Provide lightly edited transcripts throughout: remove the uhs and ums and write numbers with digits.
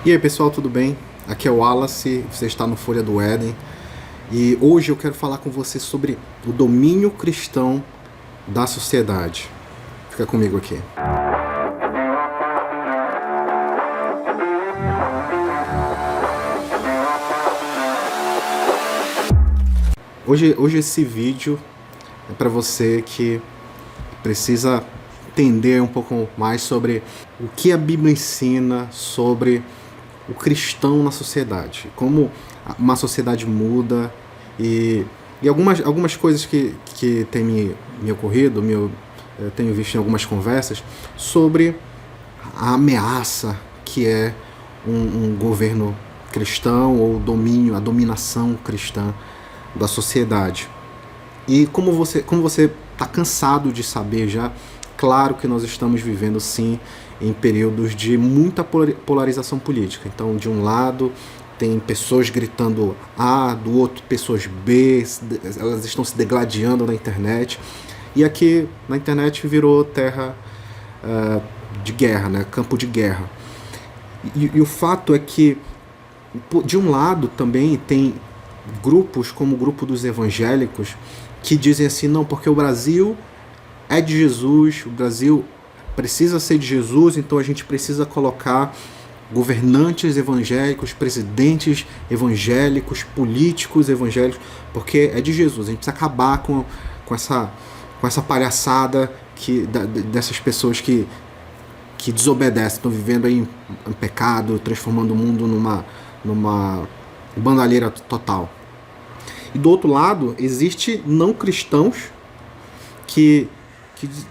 E aí pessoal, tudo bem? Aqui é o Wallace, você está no Folha do Éden e hoje eu quero falar com você sobre o domínio cristão da sociedade. Fica comigo aqui. Hoje esse vídeo é para você que precisa entender um pouco mais sobre o que a Bíblia ensina sobre o cristão na sociedade, como uma sociedade muda e algumas coisas que têm me ocorrido, eu tenho visto em algumas conversas, sobre a ameaça que é um governo cristão ou a dominação cristã da sociedade. E como você está cansado de saber já, claro que nós estamos vivendo sim em períodos de muita polarização política. Então, de um lado, tem pessoas gritando A, do outro, pessoas B, elas estão se degladiando na internet. E aqui na internet virou terra de guerra, né? Campo de guerra. E o fato é que, de um lado, também tem grupos como o grupo dos evangélicos que dizem assim, não, porque o Brasil é de Jesus, o Brasil precisa ser de Jesus, então a gente precisa colocar governantes evangélicos, presidentes evangélicos, políticos evangélicos, porque é de Jesus. A gente precisa acabar com essa palhaçada dessas pessoas que desobedecem, estão vivendo aí em pecado, transformando o mundo numa bandalheira total. E do outro lado, existe não cristãos que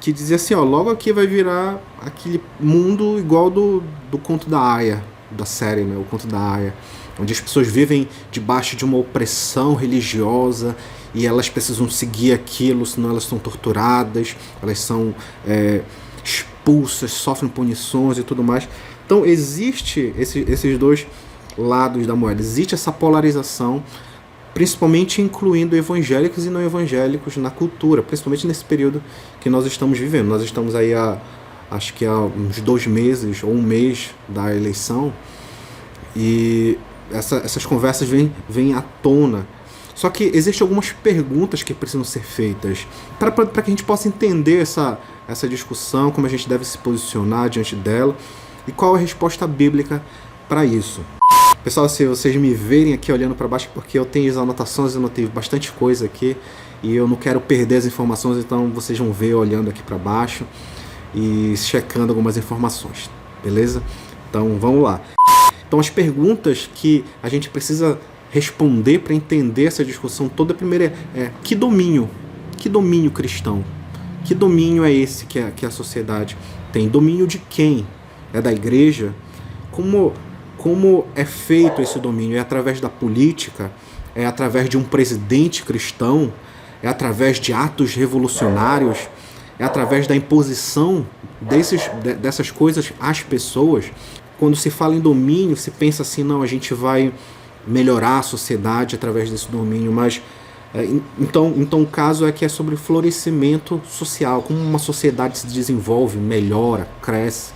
dizia assim, ó, logo aqui vai virar aquele mundo igual do conto da Aya, da série, né, o conto da Aya, onde as pessoas vivem debaixo de uma opressão religiosa e elas precisam seguir aquilo, senão elas são torturadas, elas são expulsas, sofrem punições e tudo mais. Então existe esses dois lados da moeda, existe essa polarização, principalmente incluindo evangélicos e não evangélicos na cultura, principalmente nesse período que nós estamos vivendo. Nós estamos aí acho que há uns 2 meses ou 1 mês da eleição e essas conversas vêm à tona. Só que existem algumas perguntas que precisam ser feitas para que a gente possa entender essa discussão, como a gente deve se posicionar diante dela e qual a resposta bíblica para isso. Pessoal, se vocês me verem aqui olhando para baixo, porque eu tenho as anotações, eu anotei bastante coisa aqui e eu não quero perder as informações, então vocês vão ver olhando aqui para baixo e checando algumas informações, beleza? Então vamos lá. Então as perguntas que a gente precisa responder para entender essa discussão toda, a primeira é que domínio cristão? Que domínio é esse que a sociedade tem? Domínio de quem? É da igreja? Como é feito esse domínio? É através da política? É através de um presidente cristão? É através de atos revolucionários? É através da imposição dessas coisas às pessoas? Quando se fala em domínio, se pensa assim, não, a gente vai melhorar a sociedade através desse domínio, mas então o caso é que é sobre florescimento social, como uma sociedade se desenvolve, melhora, cresce,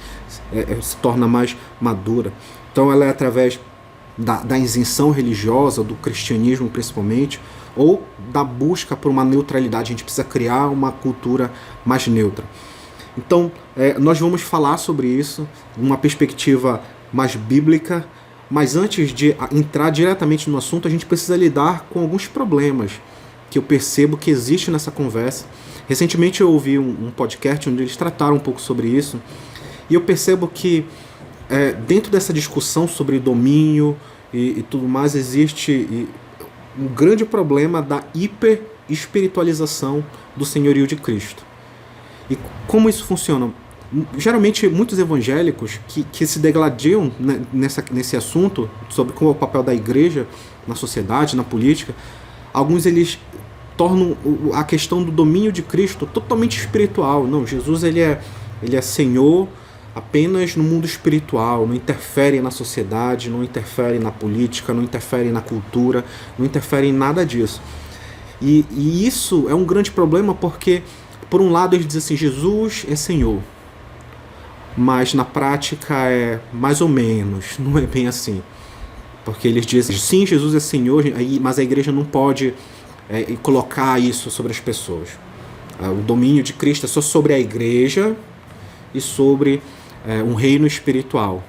se torna mais madura. Então ela é através da isenção religiosa, do cristianismo principalmente, ou da busca por uma neutralidade. A gente precisa criar uma cultura mais neutra. Então nós vamos falar sobre isso, numa perspectiva mais bíblica, mas antes de entrar diretamente no assunto, a gente precisa lidar com alguns problemas que eu percebo que existe nessa conversa. Recentemente eu ouvi um podcast onde eles trataram um pouco sobre isso, e eu percebo que dentro dessa discussão sobre domínio e tudo mais, existe um grande problema da hiper-espiritualização do senhorio de Cristo. E como isso funciona? Geralmente, muitos evangélicos que se degladiam nesse assunto, sobre como é o papel da igreja na sociedade, na política, alguns eles tornam a questão do domínio de Cristo totalmente espiritual. Não, Jesus ele é Senhor apenas no mundo espiritual, não interfere na sociedade, não interfere na política, não interfere na cultura, não interfere em nada disso. E isso é um grande problema porque, por um lado, eles dizem assim, Jesus é Senhor. mas na prática é mais ou menos, não é bem assim. Porque eles dizem, sim, Jesus é Senhor, mas a igreja não pode colocar isso sobre as pessoas. O domínio de Cristo é só sobre a igreja e sobre um reino espiritual,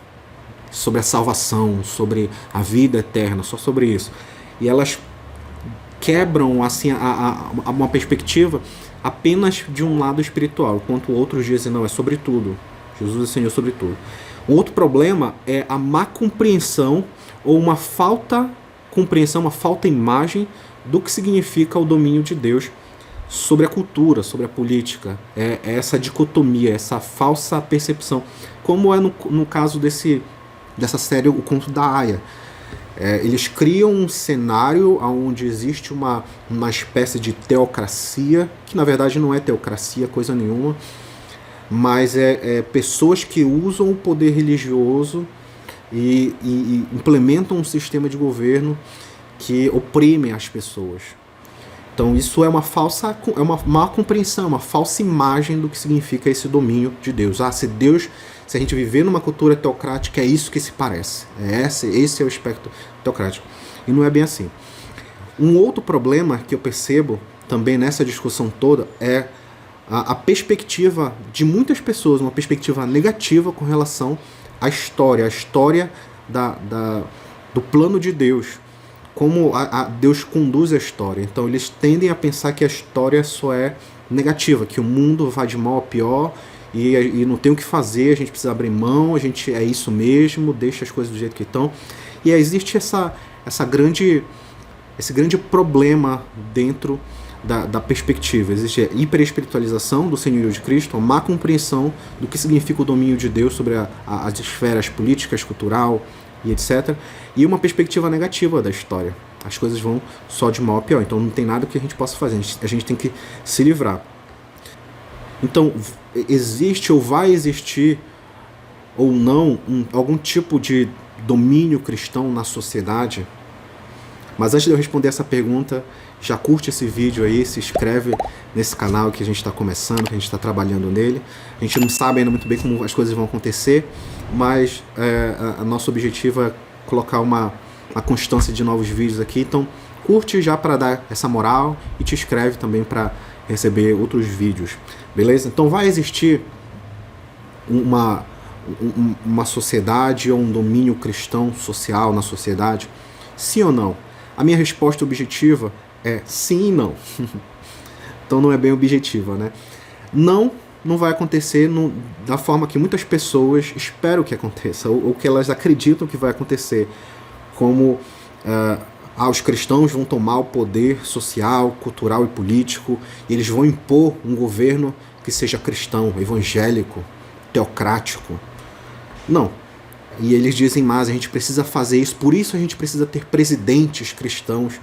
sobre a salvação, sobre a vida eterna, só sobre isso. E elas quebram assim uma perspectiva apenas de um lado espiritual, enquanto outros dizem, não, é sobre tudo. Jesus é Senhor sobre tudo. Um outro problema é a má compreensão ou uma falta compreensão, uma falta imagem do que significa o domínio de Deus sobre a cultura, sobre a política. É essa dicotomia, essa falsa percepção, como é no caso dessa série O Conto da Aia. Eles criam um cenário onde existe uma espécie de teocracia, que na verdade não é teocracia, coisa nenhuma, mas pessoas que usam o poder religioso e implementam um sistema de governo que oprime as pessoas. Então isso é uma má compreensão, uma falsa imagem do que significa esse domínio de Deus. Se a gente viver numa cultura teocrática, é isso que se parece. Esse é o espectro teocrático. E não é bem assim. Um outro problema que eu percebo também nessa discussão toda é a perspectiva de muitas pessoas, uma perspectiva negativa com relação à história, do plano de Deus, como Deus conduz a história. Então eles tendem a pensar que a história só é negativa, que o mundo vai de mal a pior e não tem o que fazer, a gente precisa abrir mão, é isso mesmo, deixa as coisas do jeito que estão. E existe esse grande problema dentro da perspectiva. Existe a hiperespiritualização do senhorio de Cristo, a má compreensão do que significa o domínio de Deus sobre as esferas políticas, cultural e etc. E uma perspectiva negativa da história. As coisas vão só de mal a pior, então não tem nada que a gente possa fazer, a gente tem que se livrar. Então, existe ou vai existir ou não algum tipo de domínio cristão na sociedade? Mas antes de eu responder essa pergunta, já curte esse vídeo aí, se inscreve nesse canal que a gente está começando, que a gente está trabalhando nele. A gente não sabe ainda muito bem como as coisas vão acontecer, mas nosso objetivo é colocar uma constância de novos vídeos aqui. Então curte já para dar essa moral e te inscreve também para receber outros vídeos, beleza? Então vai existir uma sociedade ou um domínio cristão social na sociedade? Sim ou não? A minha resposta objetiva é sim e não. Então não é bem objetiva, né? Não vai acontecer da forma que muitas pessoas esperam que aconteça, ou que elas acreditam que vai acontecer, como os cristãos vão tomar o poder social, cultural e político, e eles vão impor um governo que seja cristão, evangélico, teocrático. Não. E eles dizem mais, a gente precisa fazer isso, por isso a gente precisa ter presidentes cristãos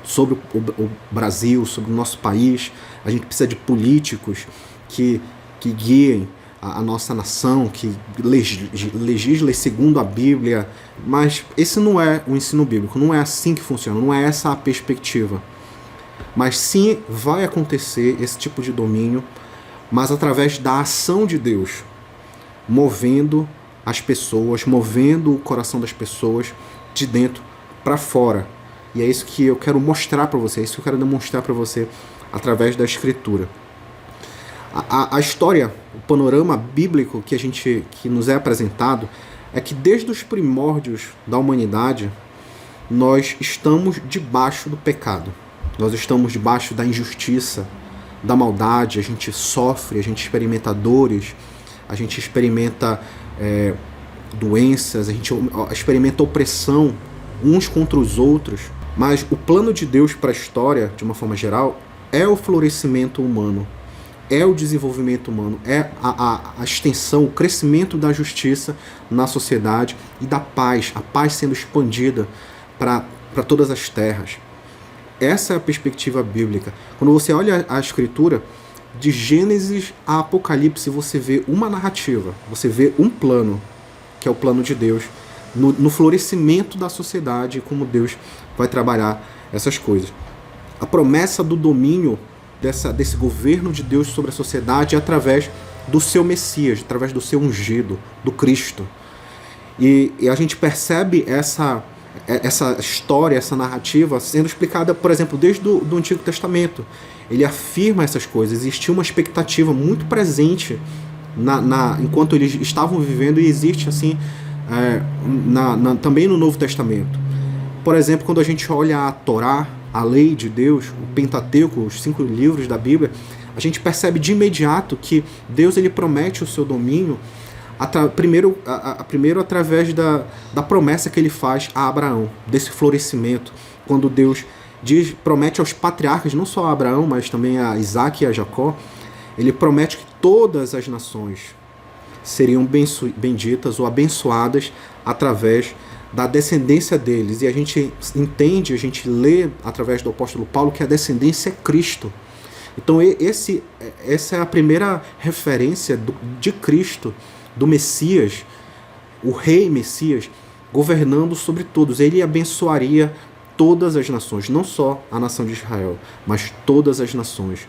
sobre o Brasil, sobre o nosso país. A gente precisa de políticos que guiem a nossa nação, que legislem segundo a Bíblia. Mas esse não é o ensino bíblico, não é assim que funciona, não é essa a perspectiva. Mas sim vai acontecer esse tipo de domínio, mas através da ação de Deus, movendo as pessoas, movendo o coração das pessoas de dentro para fora. E é isso que eu quero mostrar para você, é isso que eu quero demonstrar para você através da Escritura. A história, o panorama bíblico que nos é apresentado é que desde os primórdios da humanidade nós estamos debaixo do pecado, nós estamos debaixo da injustiça, da maldade, a gente sofre, a gente experimenta dores, a gente experimenta doenças, a gente experimenta opressão uns contra os outros, mas o plano de Deus para a história, de uma forma geral, é o florescimento humano, é o desenvolvimento humano, é a extensão, o crescimento da justiça na sociedade e da paz, a paz sendo expandida para todas as terras. Essa é a perspectiva bíblica. Quando você olha a Escritura, de Gênesis a Apocalipse, você vê uma narrativa, você vê um plano, que é o plano de Deus, no florescimento da sociedade, como Deus vai trabalhar essas coisas. A promessa do domínio desse governo de Deus sobre a sociedade é através do seu Messias, através do seu ungido, do Cristo. E a gente percebe essa história, essa narrativa sendo explicada, por exemplo, desde do Antigo Testamento. Ele afirma essas coisas. Existia uma expectativa muito presente enquanto eles estavam vivendo, e existe assim também no Novo Testamento. Por exemplo, quando a gente olha a Torá, a lei de Deus, o Pentateuco, os 5 livros da Bíblia, a gente percebe de imediato que Deus ele promete o seu domínio primeiro através da promessa que ele faz a Abraão, desse florescimento, quando Deus promete aos patriarcas, não só a Abraão, mas também a Isaac e a Jacó, ele promete que todas as nações seriam benditas ou abençoadas através da descendência deles. E a gente entende, a gente lê através do apóstolo Paulo que a descendência é Cristo. Então essa é a primeira referência de Cristo, do Messias, o rei Messias, governando sobre todos. Ele abençoaria todas as nações, não só a nação de Israel, mas todas as nações.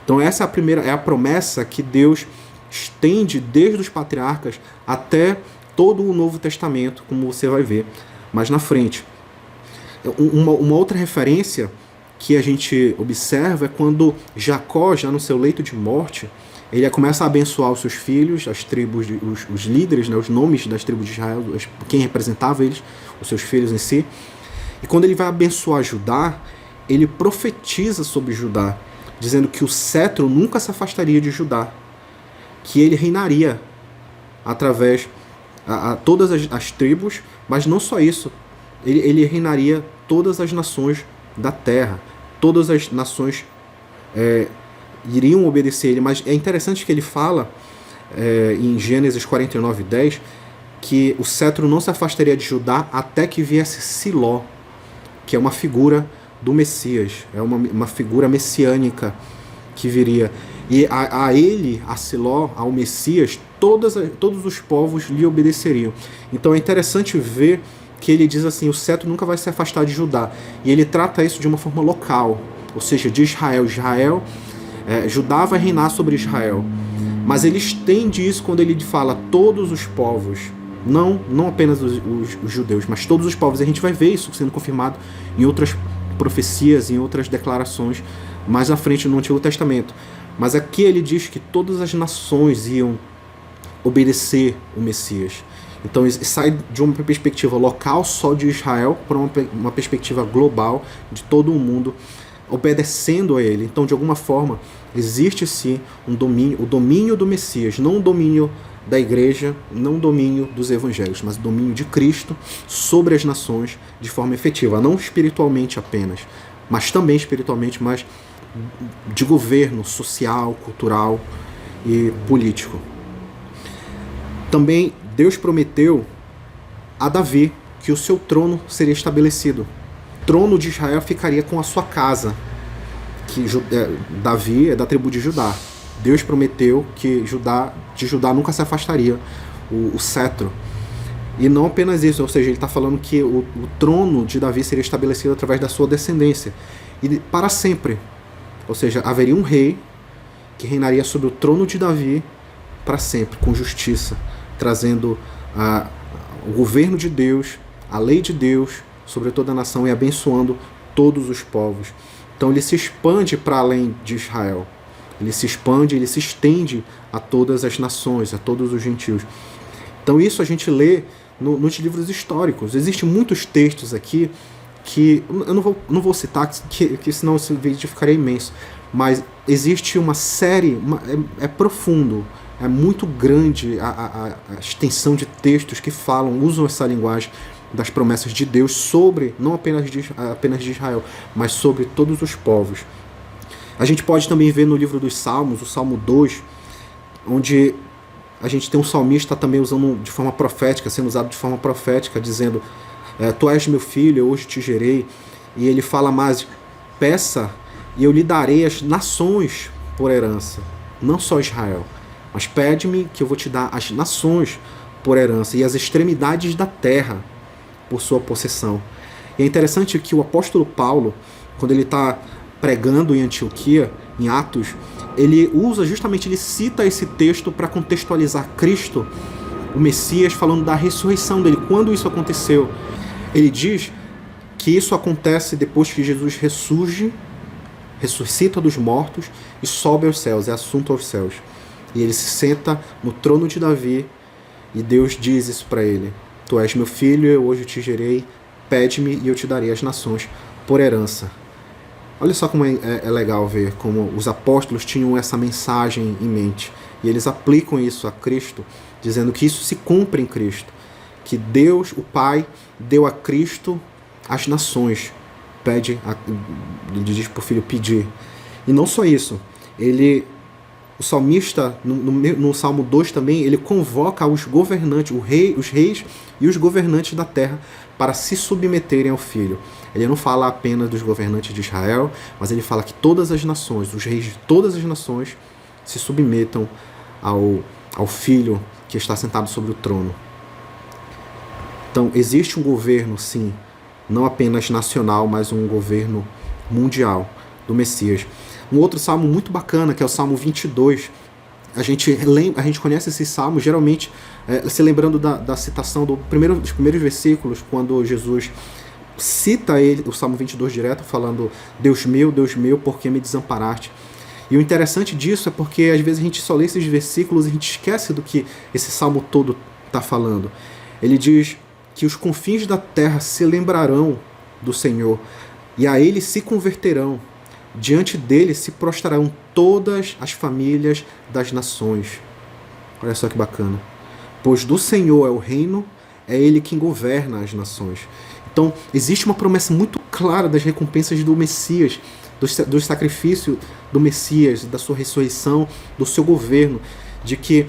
Então essa é a promessa que Deus estende desde os patriarcas até todo o Novo Testamento, como você vai ver mais na frente. Uma outra referência que a gente observa é quando Jacó, já no seu leito de morte, ele começa a abençoar os seus filhos, as tribos, os líderes, né, os nomes das tribos de Israel, quem representava eles, os seus filhos em si. E quando ele vai abençoar Judá, ele profetiza sobre Judá, dizendo que o cetro nunca se afastaria de Judá, que ele reinaria através a todas as tribos, mas não só isso, ele reinaria todas as nações da terra, todas as nações iriam obedecer ele. Mas é interessante que ele fala em Gênesis 49:10 que o cetro não se afastaria de Judá até que viesse Siló, que é uma figura do Messias, é uma figura messiânica que viria. E a ele, a Siló, ao Messias, todos os povos lhe obedeceriam. Então é interessante ver que ele diz assim, o cetro nunca vai se afastar de Judá. E ele trata isso de uma forma local, ou seja, de Israel. Judá vai reinar sobre Israel. Mas ele estende isso quando ele fala todos os povos, não apenas os judeus, mas todos os povos. E a gente vai ver isso sendo confirmado em outras profecias, em outras declarações mais à frente no Antigo Testamento. Mas aqui ele diz que todas as nações iam obedecer o Messias. Então sai de uma perspectiva local só de Israel para uma perspectiva global de todo o mundo obedecendo a ele. Então, de alguma forma, existe sim o domínio do Messias, não o domínio da igreja, não o domínio dos evangelhos, mas o domínio de Cristo sobre as nações de forma efetiva, não espiritualmente apenas, mas também espiritualmente, mas de governo social, cultural e político. Também Deus prometeu a Davi que o seu trono seria estabelecido. O trono de Israel ficaria com a sua casa, que Davi é da tribo de Judá. Deus prometeu que de Judá nunca se afastaria o cetro. E não apenas isso, ou seja, ele está falando que o trono de Davi seria estabelecido através da sua descendência. E para sempre. Ou seja, haveria um rei que reinaria sobre o trono de Davi para sempre, com justiça, trazendo o governo de Deus, a lei de Deus sobre toda a nação e abençoando todos os povos. Então ele se expande para além de Israel. Ele se expande, ele se estende a todas as nações, a todos os gentios. Então isso a gente lê nos livros históricos. Existem muitos textos aqui que eu não vou citar, que senão esse vídeo ficaria imenso, mas existe uma série, é profundo, é muito grande a extensão de textos que usam essa linguagem das promessas de Deus sobre, não apenas de Israel, mas sobre todos os povos. A gente pode também ver no livro dos Salmos, o Salmo 2, onde a gente tem um salmista também usando de forma profética, sendo usado de forma profética, dizendo: Tu és meu filho, eu hoje te gerei. E ele fala mais: peça e eu lhe darei as nações por herança, não só Israel, mas pede-me que eu vou te dar as nações por herança e as extremidades da terra por sua possessão. E é interessante que o apóstolo Paulo, quando ele está pregando em Antioquia, em Atos, ele cita esse texto para contextualizar Cristo, o Messias, falando da ressurreição dele, quando isso aconteceu. Ele diz que isso acontece depois que Jesus ressuscita dos mortos e sobe aos céus, é assunto aos céus. E ele se senta no trono de Davi e Deus diz isso para ele: tu és meu filho, eu hoje te gerei, pede-me e eu te darei as nações por herança. Olha só como é legal ver como os apóstolos tinham essa mensagem em mente. E eles aplicam isso a Cristo, dizendo que isso se cumpre em Cristo. Que Deus, o Pai, deu a Cristo as nações. Ele diz para o filho pedir. E não só isso. O salmista, no Salmo 2 também, ele convoca os governantes, os reis e os governantes da terra para se submeterem ao Filho. Ele não fala apenas dos governantes de Israel, mas ele fala que todas as nações, os reis de todas as nações, se submetam ao Filho que está sentado sobre o trono. Então, existe um governo, sim, não apenas nacional, mas um governo mundial do Messias. Um outro salmo muito bacana, que é o Salmo 22, a gente conhece esse salmo, geralmente, se lembrando da citação dos primeiros versículos, quando Jesus cita o Salmo 22 direto, falando: Deus meu, por que me desamparaste? E o interessante disso é porque, às vezes, a gente só lê esses versículos e a gente esquece do que esse salmo todo está falando. Ele diz que os confins da terra se lembrarão do Senhor, e a ele se converterão. Diante dele se prostrarão todas as famílias das nações. Olha só que bacana. Pois do Senhor é o reino, é ele quem governa as nações. Então, existe uma promessa muito clara das recompensas do Messias, do sacrifício do Messias, da sua ressurreição, do seu governo, de que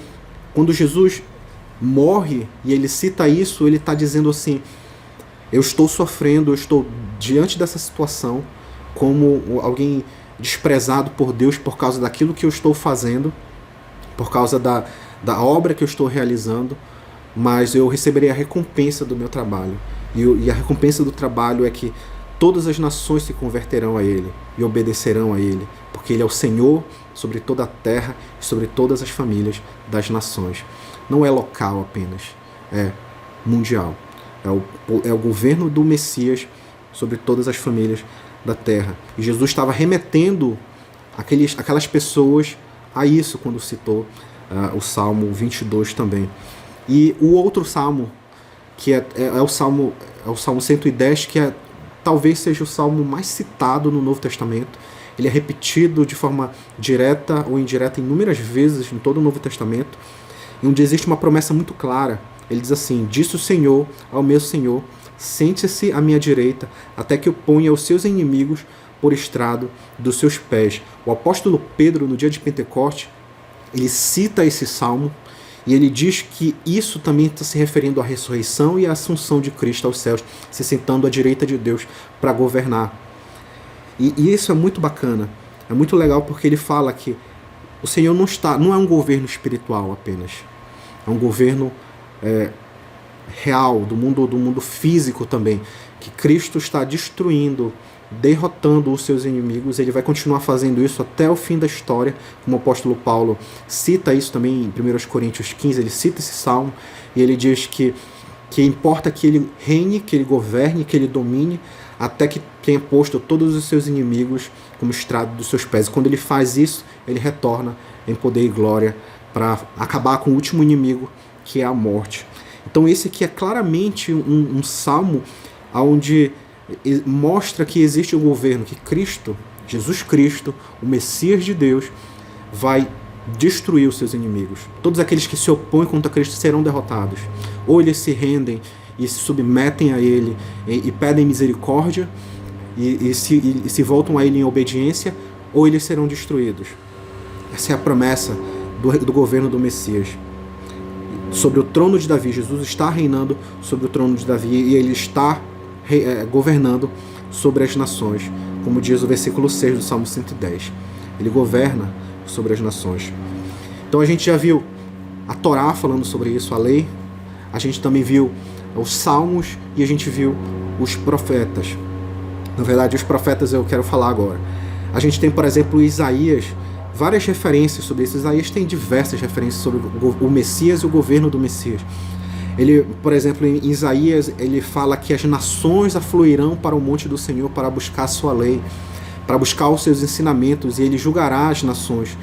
quando Jesus morre, e ele cita isso, ele está dizendo assim: eu estou sofrendo, eu estou diante dessa situação, como alguém desprezado por Deus por causa daquilo que eu estou fazendo, por causa da obra que eu estou realizando, mas eu receberei a recompensa do meu trabalho. E a recompensa do trabalho é que todas as nações se converterão a Ele e obedecerão a Ele, porque Ele é o Senhor sobre toda a terra e sobre todas as famílias das nações. Não é local apenas, é mundial. É o governo do Messias sobre todas as famílias da terra. E Jesus estava remetendo aquelas pessoas a isso quando citou o Salmo 22 também. E o outro salmo, que é o Salmo 110, que talvez seja o salmo mais citado no Novo Testamento. Ele é repetido de forma direta ou indireta inúmeras vezes em todo o Novo Testamento, e onde existe uma promessa muito clara. Ele diz assim: disse o Senhor ao meu Senhor, sente-se à minha direita, até que eu ponha os seus inimigos por estrado dos seus pés. O apóstolo Pedro, no dia de Pentecoste, ele cita esse salmo, e ele diz que isso também está se referindo à ressurreição e à assunção de Cristo aos céus, se sentando à direita de Deus para governar. E isso é muito bacana, é muito legal, porque ele fala que o Senhor não é um governo espiritual apenas, é um governo real, do mundo físico também, que Cristo está destruindo, derrotando os seus inimigos. Ele vai continuar fazendo isso até o fim da história, como o apóstolo Paulo cita isso também em 1 Coríntios 15, ele cita esse salmo, e ele diz que importa que ele reine, que ele governe, que ele domine, até que tenha posto todos os seus inimigos como estrado dos seus pés. E quando ele faz isso, ele retorna em poder e glória para acabar com o último inimigo, que é a morte. Então esse aqui é claramente um salmo onde mostra que existe um governo, que Cristo, Jesus Cristo, o Messias de Deus, vai destruir os seus inimigos. Todos aqueles que se opõem contra Cristo serão derrotados. Ou eles se rendem e se submetem a Ele e pedem misericórdia e se voltam a Ele em obediência, ou eles serão destruídos. Essa é a promessa do governo do Messias. Sobre o trono de Davi, Jesus está reinando sobre o trono de Davi, e Ele está governando sobre as nações, como diz o versículo 6 do Salmo 110. Ele governa sobre as nações. Então a gente já viu a Torá falando sobre isso, a lei. A gente também viu os salmos e a gente viu os profetas. Na verdade, os profetas eu quero falar agora. A gente tem, por exemplo, Isaías, várias referências sobre isso. Isaías tem diversas referências sobre o Messias e o governo do Messias. Ele, por exemplo, em Isaías, ele fala que as nações afluirão para o monte do Senhor para buscar a sua lei, para buscar os seus ensinamentos, e ele julgará as nações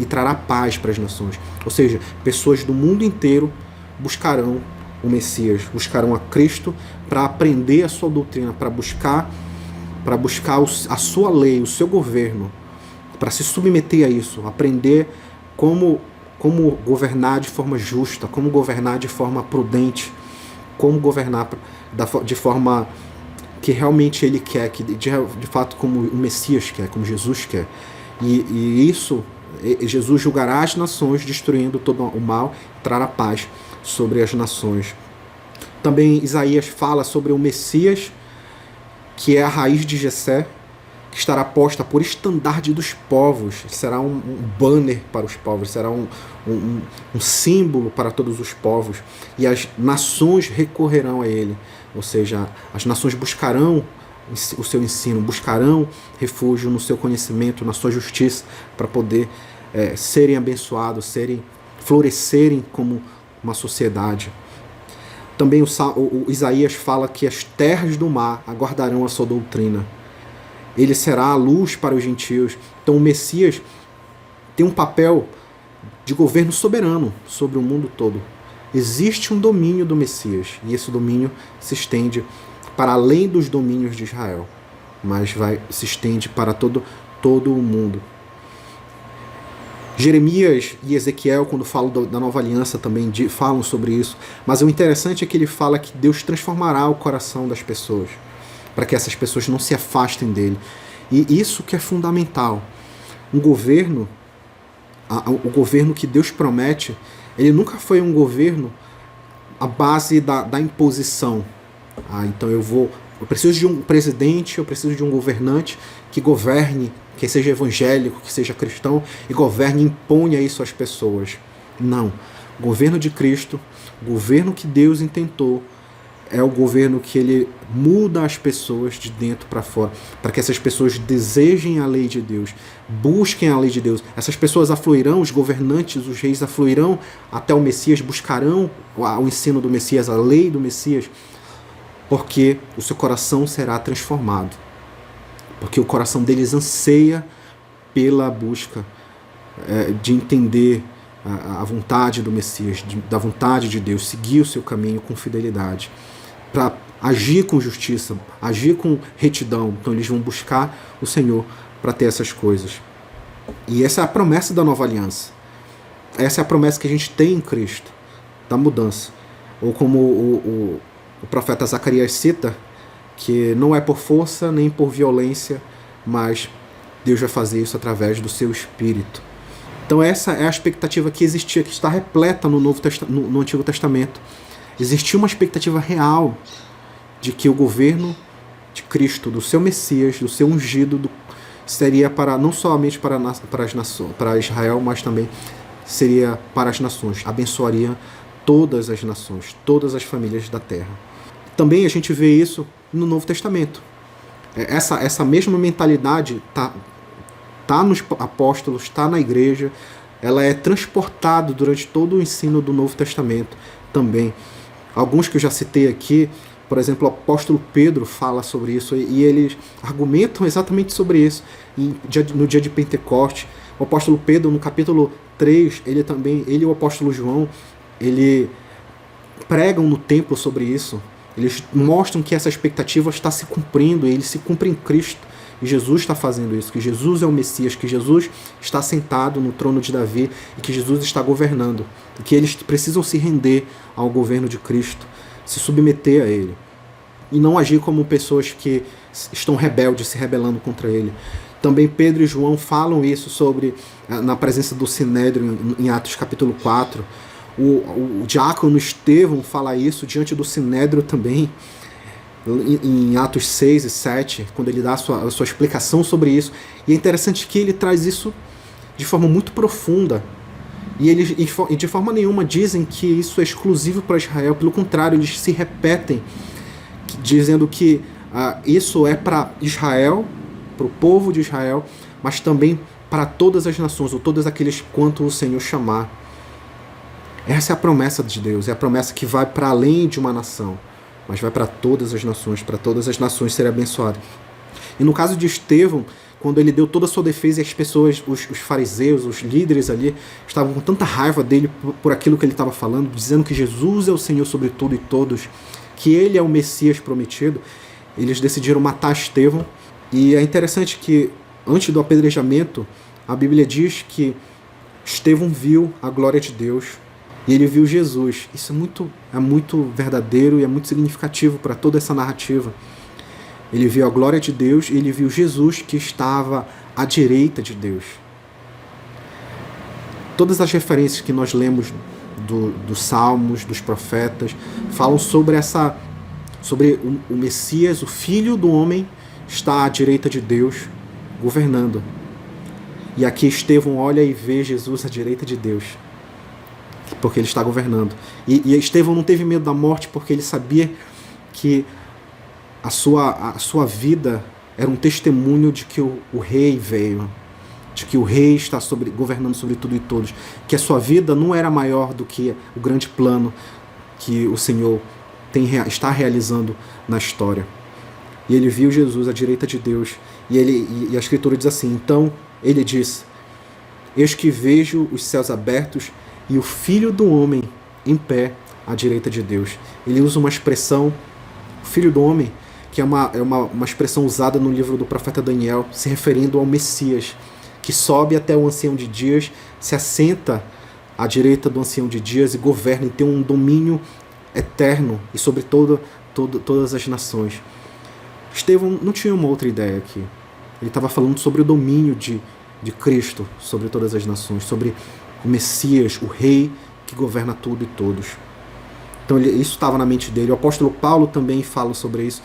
e trará paz para as nações. Ou seja, pessoas do mundo inteiro buscarão o Messias, buscarão a Cristo para aprender a sua doutrina, para buscar a sua lei, o seu governo, para se submeter a isso, aprender como governar de forma justa, como governar de forma prudente, como governar de forma que realmente ele quer, que de fato como o Messias quer, como Jesus quer. E isso, Jesus julgará as nações, destruindo todo o mal, trará paz sobre as nações. Também Isaías fala sobre o Messias, que é a raiz de Jessé, que estará posta por estandarte dos povos, será um banner para os povos, será um símbolo para todos os povos, e as nações recorrerão a ele, ou seja, as nações buscarão o seu ensino, buscarão refúgio no seu conhecimento, na sua justiça, para poder serem abençoados, florescerem como uma sociedade. Também o Isaías fala que as terras do mar aguardarão a sua doutrina. Ele será a luz para os gentios. Então o Messias tem um papel de governo soberano sobre o mundo todo. Existe um domínio do Messias, e esse domínio se estende para além dos domínios de Israel, mas se estende para todo o mundo. Jeremias e Ezequiel, quando falam da nova aliança, também falam sobre isso, mas o interessante é que ele fala que Deus transformará o coração das pessoas, para que essas pessoas não se afastem dele. E isso que é fundamental. O governo que Deus promete, ele nunca foi um governo à base da imposição. Então eu preciso de um presidente, eu preciso de um governante que governe, que seja evangélico, que seja cristão, e governe e imponha isso às pessoas. Não. O governo de Cristo, o governo que Deus intentou, é o governo que ele muda as pessoas de dentro para fora, para que essas pessoas desejem a lei de Deus, busquem a lei de Deus. Essas pessoas afluirão, os governantes, os reis afluirão até o Messias, buscarão o ensino do Messias, a lei do Messias, porque o seu coração será transformado, porque o coração deles anseia pela busca de entender a vontade do Messias, da vontade de Deus, seguir o seu caminho com fidelidade, para agir com justiça, agir com retidão. Então eles vão buscar o Senhor para ter essas coisas. E essa é a promessa da nova aliança. Essa é a promessa que a gente tem em Cristo, da mudança. Ou como o profeta Zacarias cita, que não é por força nem por violência, mas Deus vai fazer isso através do seu Espírito. Então essa é a expectativa que existia, que está repleta no Antigo Testamento. Existia uma expectativa real de que o governo de Cristo, do seu Messias, do seu ungido, seria não somente para Israel, mas também seria para as nações. Abençoaria todas as nações, todas as famílias da terra. Também a gente vê isso no Novo Testamento. Essa mesma mentalidade está nos apóstolos, está na igreja, ela é transportada durante todo o ensino do Novo Testamento também. Alguns que eu já citei aqui, por exemplo, o apóstolo Pedro fala sobre isso, e eles argumentam exatamente sobre isso no dia de Pentecostes. O apóstolo Pedro, no capítulo 3, ele e o apóstolo João, ele pregam no templo sobre isso. Eles mostram que essa expectativa está se cumprindo, e ele se cumpre em Cristo. E Jesus está fazendo isso, que Jesus é o Messias, que Jesus está sentado no trono de Davi e que Jesus está governando. E que eles precisam se render ao governo de Cristo, se submeter a ele. E não agir como pessoas que estão rebeldes, se rebelando contra ele. Também Pedro e João falam isso na presença do Sinédrio em Atos capítulo 4. O diácono Estevão fala isso diante do Sinédrio também, em Atos 6 e 7, quando ele dá a sua explicação sobre isso. E é interessante que ele traz isso de forma muito profunda. E eles de forma nenhuma dizem que isso é exclusivo para Israel. Pelo contrário, eles se repetem, dizendo que isso é para Israel, para o povo de Israel, mas também para todas as nações, ou todos aqueles quanto o Senhor chamar. Essa é a promessa de Deus, é a promessa que vai para além de uma nação, mas vai para todas as nações serem abençoadas. E no caso de Estevão, quando ele deu toda a sua defesa e as pessoas, os fariseus, os líderes ali, estavam com tanta raiva dele por aquilo que ele estava falando, dizendo que Jesus é o Senhor sobre tudo e todos, que ele é o Messias prometido, eles decidiram matar Estevão. E é interessante que, antes do apedrejamento, a Bíblia diz que Estevão viu a glória de Deus e ele viu Jesus. Isso é muito verdadeiro e é muito significativo para toda essa narrativa. Ele viu a glória de Deus e ele viu Jesus que estava à direita de Deus. Todas as referências que nós lemos dos Salmos, dos profetas, falam sobre o Messias, o Filho do Homem, está à direita de Deus, governando. E aqui Estevão olha e vê Jesus à direita de Deus, porque ele está governando. E Estevão não teve medo da morte, porque ele sabia que a sua vida era um testemunho de que o rei veio, de que o rei está governando sobre tudo e todos, que a sua vida não era maior do que o grande plano que o Senhor está realizando na história. E ele viu Jesus à direita de Deus, e a Escritura diz assim: então ele diz: eis que vejo os céus abertos e o Filho do Homem em pé à direita de Deus. Ele usa uma expressão, Filho do Homem, que é uma expressão usada no livro do profeta Daniel, se referindo ao Messias, que sobe até o ancião de dias, se assenta à direita do ancião de dias e governa e tem um domínio eterno e sobre todas as nações. Estevão não tinha uma outra ideia aqui. Ele estava falando sobre o domínio de Cristo sobre todas as nações, sobre o Messias, o Rei que governa tudo e todos. Então isso estava na mente dele. O apóstolo Paulo também fala sobre isso,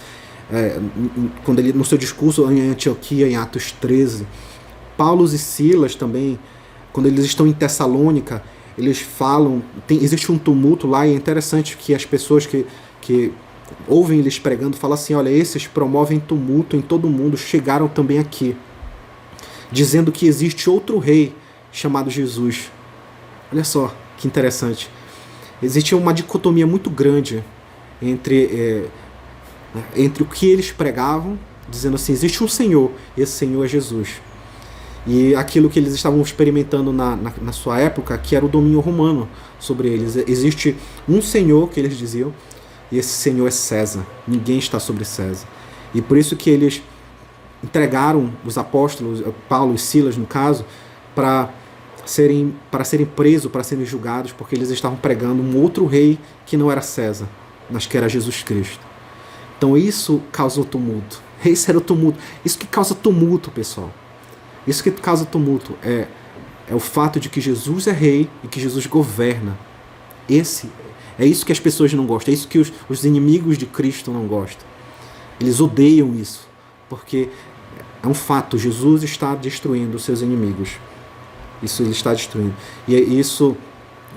quando ele, no seu discurso em Antioquia, em Atos 13. Paulo e Silas também, quando eles estão em Tessalônica, eles falam, existe um tumulto lá, e é interessante que as pessoas que ouvem eles pregando falam assim: olha, esses promovem tumulto em todo o mundo, chegaram também aqui, dizendo que existe outro rei chamado Jesus. Olha só que interessante. Existe uma dicotomia muito grande entre o que eles pregavam, dizendo assim: existe um Senhor, esse Senhor é Jesus, e aquilo que eles estavam experimentando na sua época, que era o domínio romano sobre eles. Existe um Senhor, que eles diziam, e esse Senhor é César. Ninguém está sobre César. E por isso que eles entregaram os apóstolos, Paulo e Silas no caso, para serem presos, para serem julgados, porque eles estavam pregando um outro rei que não era César, mas que era Jesus Cristo. Então isso causou tumulto. Esse era o tumulto. Isso que causa tumulto, pessoal. Isso que causa tumulto é o fato de que Jesus é rei e que Jesus governa. É isso que as pessoas não gostam. É isso que os inimigos de Cristo não gostam. Eles odeiam isso, porque é um fato. Jesus está destruindo os seus inimigos. Isso ele está destruindo. E isso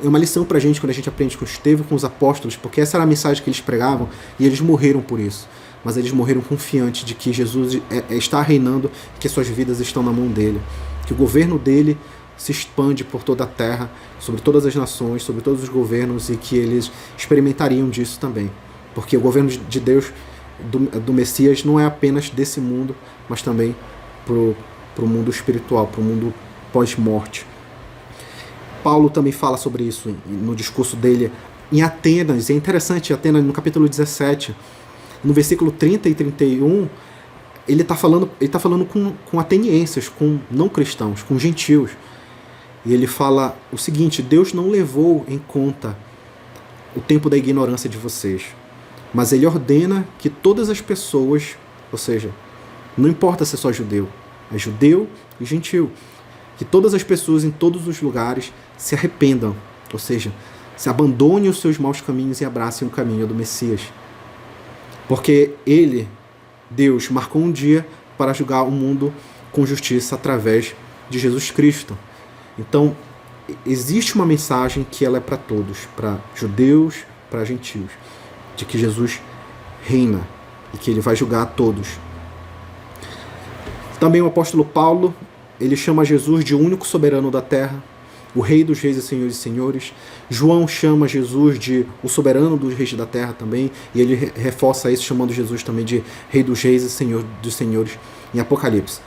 é uma lição pra gente quando a gente aprende com Estevão, com os apóstolos, porque essa era a mensagem que eles pregavam e eles morreram por isso. Mas eles morreram confiantes de que Jesus está reinando e que suas vidas estão na mão dele. Que o governo dele se expande por toda a terra, sobre todas as nações, sobre todos os governos, e que eles experimentariam disso também. Porque o governo de Deus, do Messias, não é apenas desse mundo, mas também pro mundo espiritual, pro mundo pós-morte. Paulo também fala sobre isso no discurso dele em Atenas. É interessante, Atenas, no capítulo 17, no versículo 30 e 31, ele está falando com atenienses, com não cristãos, com gentios. E ele fala o seguinte: Deus não levou em conta o tempo da ignorância de vocês, mas ele ordena que todas as pessoas, ou seja, não importa se é só judeu, é judeu e gentil, que todas as pessoas em todos os lugares se arrependam, ou seja, se abandonem os seus maus caminhos e abracem o caminho do Messias. Porque ele, Deus, marcou um dia para julgar o mundo com justiça através de Jesus Cristo. Então, existe uma mensagem que ela é para todos, para judeus, para gentios, de que Jesus reina e que ele vai julgar a todos. Também o apóstolo Paulo, ele chama Jesus de único soberano da terra, o Rei dos Reis e Senhores e Senhores. João chama Jesus de o soberano dos reis da terra também, e ele reforça isso chamando Jesus também de Rei dos Reis e Senhor dos Senhores em Apocalipse.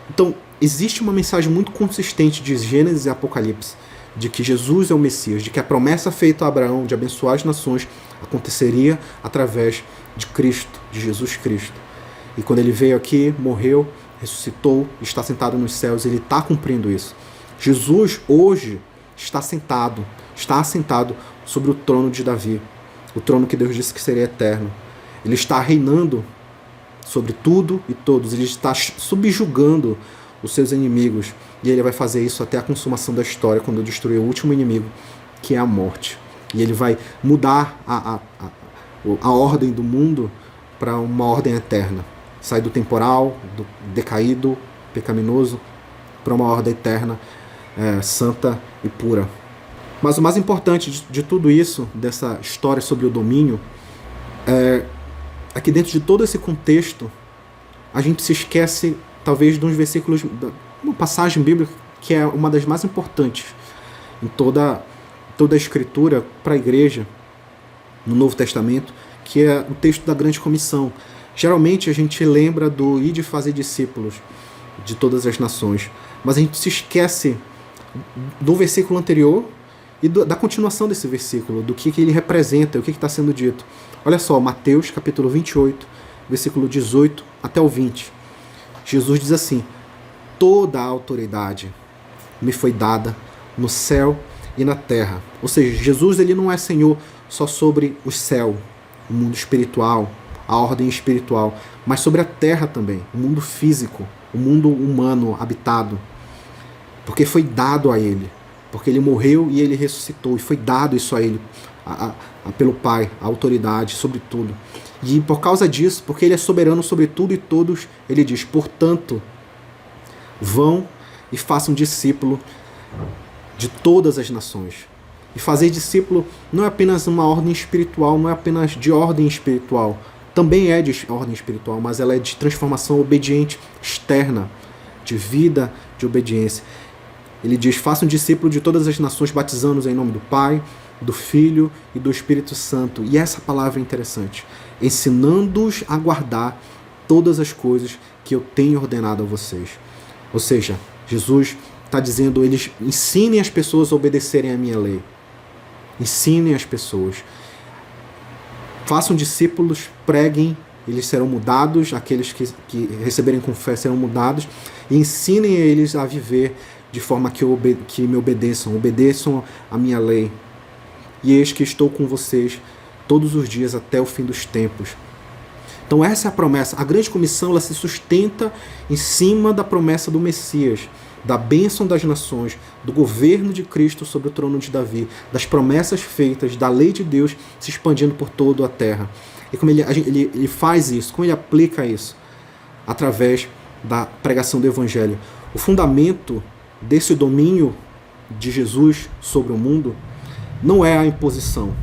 Então, existe uma mensagem muito consistente de Gênesis e Apocalipse, de que Jesus é o Messias, de que a promessa feita a Abraão de abençoar as nações aconteceria através de Cristo, de Jesus Cristo. E quando ele veio aqui, morreu, ressuscitou, está sentado nos céus, ele está cumprindo isso. Jesus hoje está assentado sobre o trono de Davi, o trono que Deus disse que seria eterno. Ele está reinando sobre tudo e todos, ele está subjugando os seus inimigos, e ele vai fazer isso até a consumação da história, quando destruir o último inimigo, que é a morte. E ele vai mudar a ordem do mundo para uma ordem eterna. Sai do temporal, do decaído, pecaminoso, para uma ordem eterna, santa e pura. Mas o mais importante de tudo isso, dessa história sobre o domínio, é que dentro de todo esse contexto, a gente se esquece, talvez, de uns versículos, uma passagem bíblica que é uma das mais importantes em toda a Escritura para a igreja, no Novo Testamento, que é o texto da Grande Comissão. Geralmente a gente lembra do ir de fazer discípulos de todas as nações, mas a gente se esquece do versículo anterior e da continuação desse versículo, do que ele representa, o que está sendo dito. Olha só, Mateus capítulo 28, versículo 18 até o 20. Jesus diz assim: toda a autoridade me foi dada no céu e na terra. Ou seja, Jesus ele não é Senhor só sobre o céu, o mundo espiritual, a ordem espiritual, mas sobre a terra também, o mundo físico, o mundo humano habitado. Porque foi dado a ele, porque ele morreu e ele ressuscitou, e foi dado isso a ele, pelo Pai, a autoridade sobre tudo. E por causa disso, porque ele é soberano sobre tudo e todos, ele diz: portanto, vão e façam discípulo de todas as nações. E fazer discípulo não é apenas uma ordem espiritual, não é apenas de ordem espiritual, também é de ordem espiritual, mas ela é de transformação obediente externa, de vida, de obediência. Ele diz: façam discípulo de todas as nações, batizando-os em nome do Pai, do Filho e do Espírito Santo. E essa palavra é interessante: ensinando-os a guardar todas as coisas que eu tenho ordenado a vocês. Ou seja, Jesus está dizendo: eles ensinem as pessoas a obedecerem à minha lei. Ensinem as pessoas. Façam discípulos, preguem, eles serão mudados, aqueles que receberem com fé serão mudados, e ensinem eles a viver de forma que me obedeçam à minha lei. E eis que estou com vocês todos os dias até o fim dos tempos. Então essa é a promessa. A grande comissão ela se sustenta em cima da promessa do Messias, da bênção das nações, do governo de Cristo sobre o trono de Davi, das promessas feitas, da lei de Deus se expandindo por toda a terra. E como ele faz isso, como ele aplica isso? Através da pregação do Evangelho. O fundamento desse domínio de Jesus sobre o mundo não é a imposição,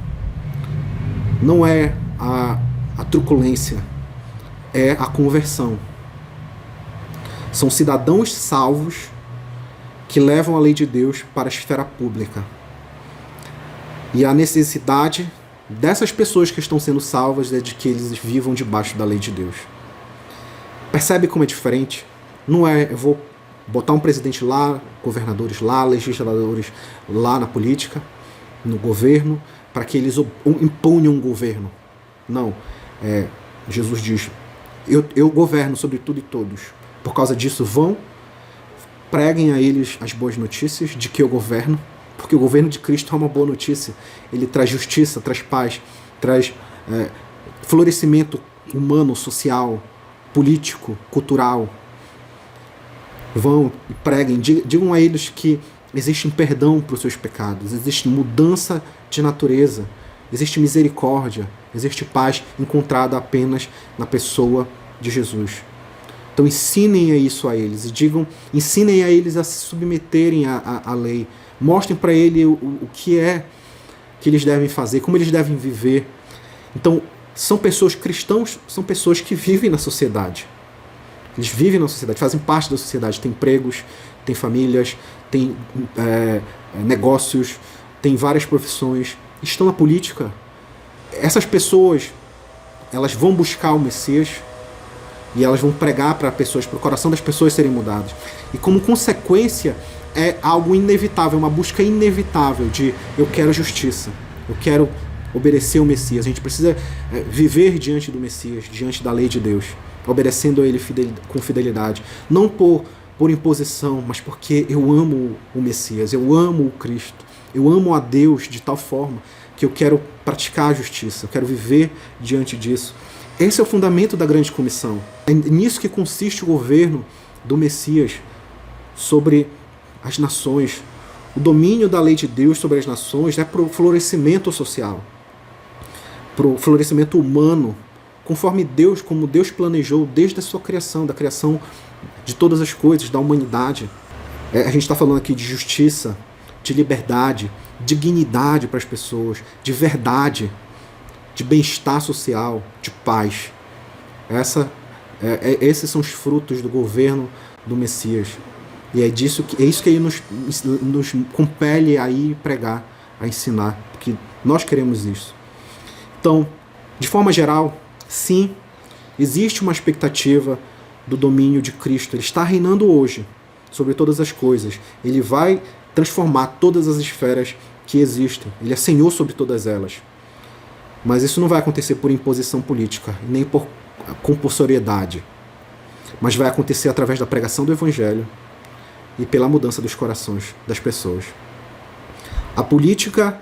não é a truculência, é a conversão. São cidadãos salvos que levam a lei de Deus para a esfera pública. E a necessidade dessas pessoas que estão sendo salvas é de que eles vivam debaixo da lei de Deus. Percebe como é diferente? Não é, eu vou botar um presidente lá, governadores lá, legisladores lá na política, no governo, para que eles imponham um governo. Não. Jesus diz: eu governo sobre tudo e todos. Por causa disso, vão, preguem a eles as boas notícias de que eu governo, porque o governo de Cristo é uma boa notícia. Ele traz justiça, traz paz, traz florescimento humano, social, político, cultural. Vão e preguem, digam a eles que existe perdão para os seus pecados, existe mudança de natureza, existe misericórdia, existe paz encontrada apenas na pessoa de Jesus. Então ensinem isso a eles, ensinem a eles a se submeterem à lei, mostrem para ele o que é que eles devem fazer, como eles devem viver. Então, são pessoas cristãos, são pessoas que vivem na sociedade. Eles vivem na sociedade, fazem parte da sociedade, têm empregos, têm famílias, têm negócios, têm várias profissões, estão na política. Essas pessoas, elas vão buscar o Messias e elas vão pregar para pessoas, para o coração das pessoas serem mudadas. E como consequência, é algo inevitável, uma busca inevitável de eu quero justiça, eu quero obedecer ao Messias. A gente precisa viver diante do Messias, diante da lei de Deus, obedecendo a Ele com fidelidade. Não por imposição, mas porque eu amo o Messias, eu amo o Cristo, eu amo a Deus de tal forma que eu quero praticar a justiça, eu quero viver diante disso. Esse é o fundamento da grande comissão. É nisso que consiste o governo do Messias sobre as nações. O domínio da lei de Deus sobre as nações é para o florescimento social, para o florescimento humano, conforme Deus, como Deus planejou desde a sua criação, da criação de todas as coisas, da humanidade. A gente está falando aqui de justiça, de liberdade, dignidade para as pessoas, de verdade, de bem-estar social, de paz. Esses são os frutos do governo do Messias. E é isso que ele nos compele a ir pregar, a ensinar, porque nós queremos isso. Então, de forma geral, sim, existe uma expectativa do domínio de Cristo. Ele está reinando hoje sobre todas as coisas. Ele vai transformar todas as esferas que existem. Ele é Senhor sobre todas elas. Mas isso não vai acontecer por imposição política, nem por compulsoriedade. Mas vai acontecer através da pregação do Evangelho e pela mudança dos corações das pessoas. A política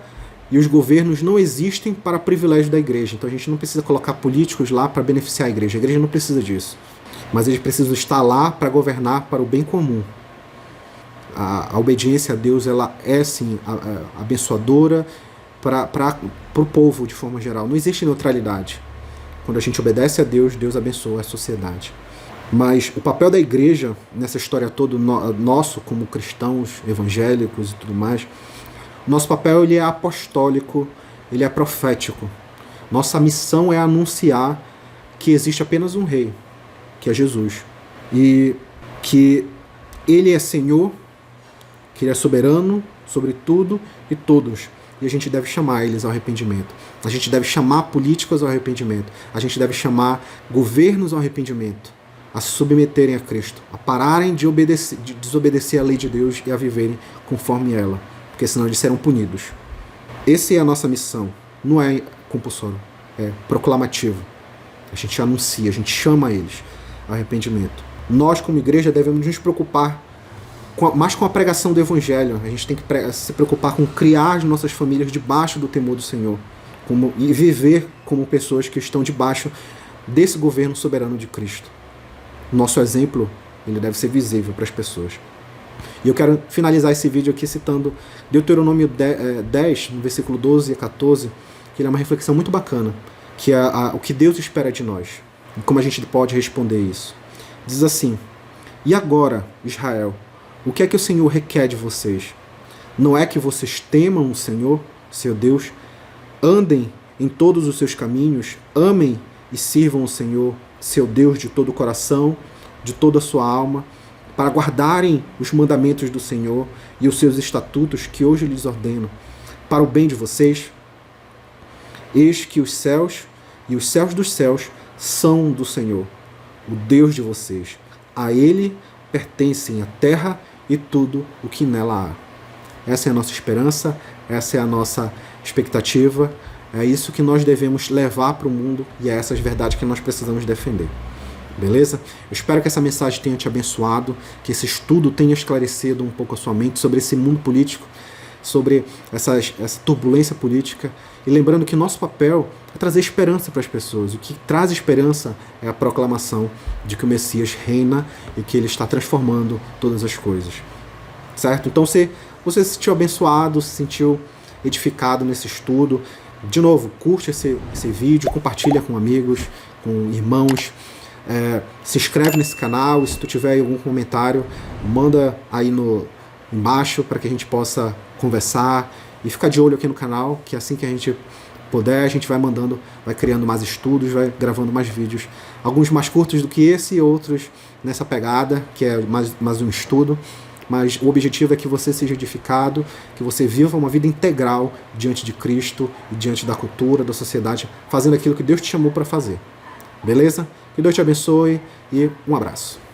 e os governos não existem para privilégio da igreja. Então a gente não precisa colocar políticos lá para beneficiar a igreja. A igreja não precisa disso. Mas eles precisam estar lá para governar para o bem comum. A obediência a Deus, ela é sim abençoadora para o povo de forma geral. Não existe neutralidade. Quando a gente obedece a Deus, Deus abençoa a sociedade. Mas o papel da igreja nessa história toda, nosso como cristãos evangélicos e tudo mais, nosso papel ele é apostólico, ele é profético. Nossa missão é anunciar que existe apenas um rei, que é Jesus. E que ele é Senhor, que ele é soberano sobre tudo e todos. E a gente deve chamar eles ao arrependimento. A gente deve chamar políticos ao arrependimento. A gente deve chamar governos ao arrependimento, a se submeterem a Cristo, a pararem de desobedecer a lei de Deus e a viverem conforme ela, porque senão eles serão punidos. Essa é a nossa missão. Não é compulsório, é proclamativo. A gente anuncia, a gente chama eles ao arrependimento. Nós, como igreja, devemos nos preocupar mais com a pregação do Evangelho. A gente tem que se preocupar com criar as nossas famílias debaixo do temor do Senhor e viver como pessoas que estão debaixo desse governo soberano de Cristo. Nosso exemplo, ele deve ser visível para as pessoas. E eu quero finalizar esse vídeo aqui citando Deuteronômio 10, no versículo 12 a 14, que ele é uma reflexão muito bacana, que é o que Deus espera de nós, e como a gente pode responder isso. Diz assim: e agora, Israel, o que é que o Senhor requer de vocês? Não é que vocês temam o Senhor, seu Deus, andem em todos os seus caminhos, amem e sirvam o Senhor, seu Deus, de todo o coração, de toda a sua alma, para guardarem os mandamentos do Senhor e os seus estatutos que hoje lhes ordeno, para o bem de vocês? Eis que os céus e os céus dos céus são do Senhor, o Deus de vocês. A Ele pertencem a terra e tudo o que nela há. Essa é a nossa esperança, essa é a nossa expectativa. É isso que nós devemos levar para o mundo e é essas verdades que nós precisamos defender. Beleza? Eu espero que essa mensagem tenha te abençoado, que esse estudo tenha esclarecido um pouco a sua mente sobre esse mundo político, sobre essa turbulência política. E lembrando que nosso papel é trazer esperança para as pessoas. O que traz esperança é a proclamação de que o Messias reina e que ele está transformando todas as coisas. Certo? Então, se você se sentiu abençoado, se sentiu edificado nesse estudo, de novo, curte esse vídeo, compartilha com amigos, com irmãos, se inscreve nesse canal e se tu tiver algum comentário, manda aí embaixo para que a gente possa conversar e ficar de olho aqui no canal, que é assim que a gente puder, a gente vai mandando, vai criando mais estudos, vai gravando mais vídeos. Alguns mais curtos do que esse e outros nessa pegada, que é mais um estudo. Mas o objetivo é que você seja edificado, que você viva uma vida integral diante de Cristo e diante da cultura, da sociedade, fazendo aquilo que Deus te chamou para fazer. Beleza? Que Deus te abençoe e um abraço.